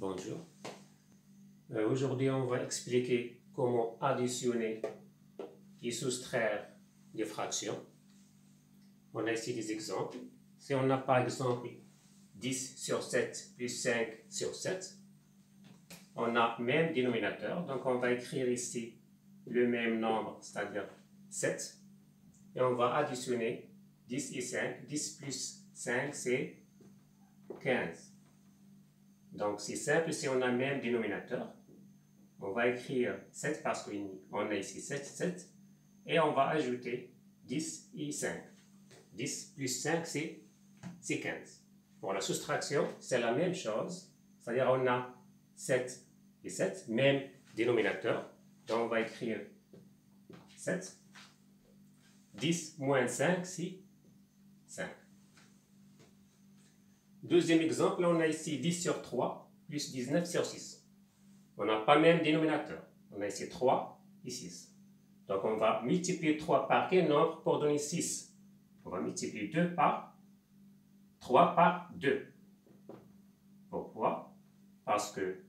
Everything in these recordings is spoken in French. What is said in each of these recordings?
Bonjour. Aujourd'hui, on va expliquer comment additionner et soustraire des fractions. On a ici des exemples. Si on a par exemple 10 sur 7 plus 5 sur 7, on a même dénominateur. Donc on va écrire ici le même nombre, c'est-à-dire 7. Et on va additionner 10 et 5. 10 plus 5, c'est 15. Donc c'est simple, si on a même dénominateur, on va écrire 7 parce qu'on a ici 7, 7. Et on va ajouter 10 et 5. 10 plus 5, c'est 15. Pour la soustraction, c'est la même chose. C'est-à-dire on a 7 et 7, même dénominateur. Donc on va écrire 7. 10 moins 5, c'est 5. Deuxième exemple, on a ici 10 sur 3 plus 19 sur 6. On n'a pas même dénominateur. On a ici 3 et 6. Donc on va multiplier 3 par quel nombre pour donner 6? On va multiplier 2 par 3 par 2. Pourquoi? Parce que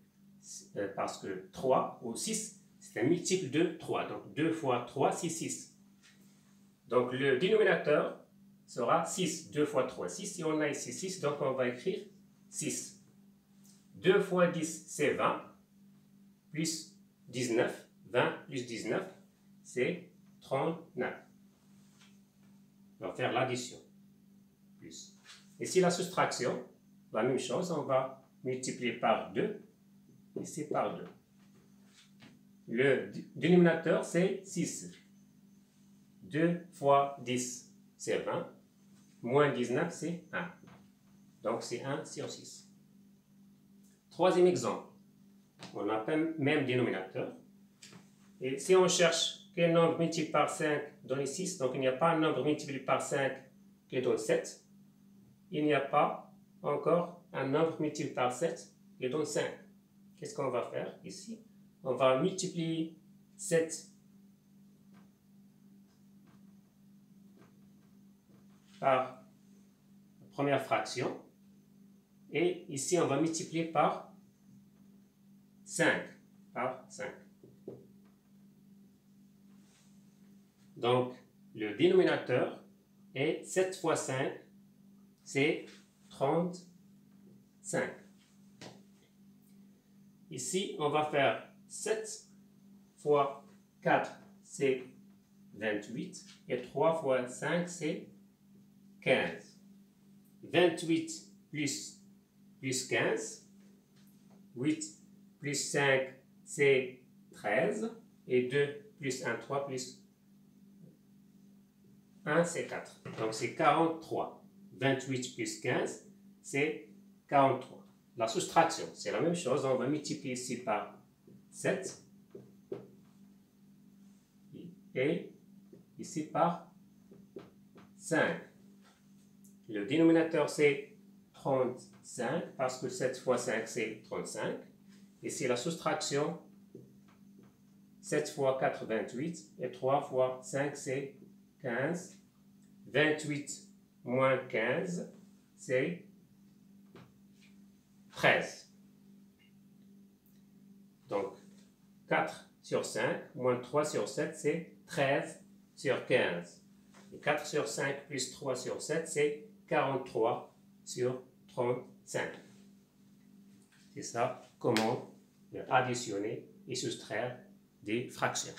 3 ou 6, c'est un multiple de 3. Donc 2 fois 3, c'est 6. Donc le dénominateur sera 6. 2 fois 3, 6. Et on a ici 6, donc on va écrire 6. 2 fois 10, c'est 20. Plus 19. 20 plus 19, c'est 39. On va faire l'addition. Plus. Ici, la soustraction, la même chose. On va multiplier par 2. Ici, par 2. Le dénominateur, c'est 6. 2 fois 10, c'est 20. Moins 19, c'est 1. Donc, c'est 1 sur 6. Troisième exemple. On a même dénominateur. Et si on cherche quel nombre multiplié par 5 donne 6, donc il n'y a pas un nombre multiplié par 5 qui donne 7. Il n'y a pas encore un nombre multiplié par 7 qui donne 5. Qu'est-ce qu'on va faire ici? On va multiplier 7 par la première fraction. Et ici, on va multiplier par 5. Par 5. Donc, le dénominateur est 7 fois 5, c'est 35. Ici, on va faire 7 fois 4, c'est 28. Et 3 fois 5, c'est 15. 28 plus 15. 8 plus 5, c'est 13. Et 2 plus 1, 3 plus 1, c'est 4. Donc, c'est 43. 28 plus 15, c'est 43. La soustraction, c'est la même chose. On va multiplier ici par 7. Et ici par 5. Le dénominateur, c'est 35, parce que 7 fois 5, c'est 35. Ici, la soustraction, 7 fois 4, 28. Et 3 fois 5, c'est 15. 28 moins 15, c'est 13. Donc, 4 sur 5 moins 3 sur 7, c'est 13 sur 15. Et 4 sur 5 plus 3 sur 7, c'est 43 sur 35. C'est ça, comment additionner et soustraire des fractions.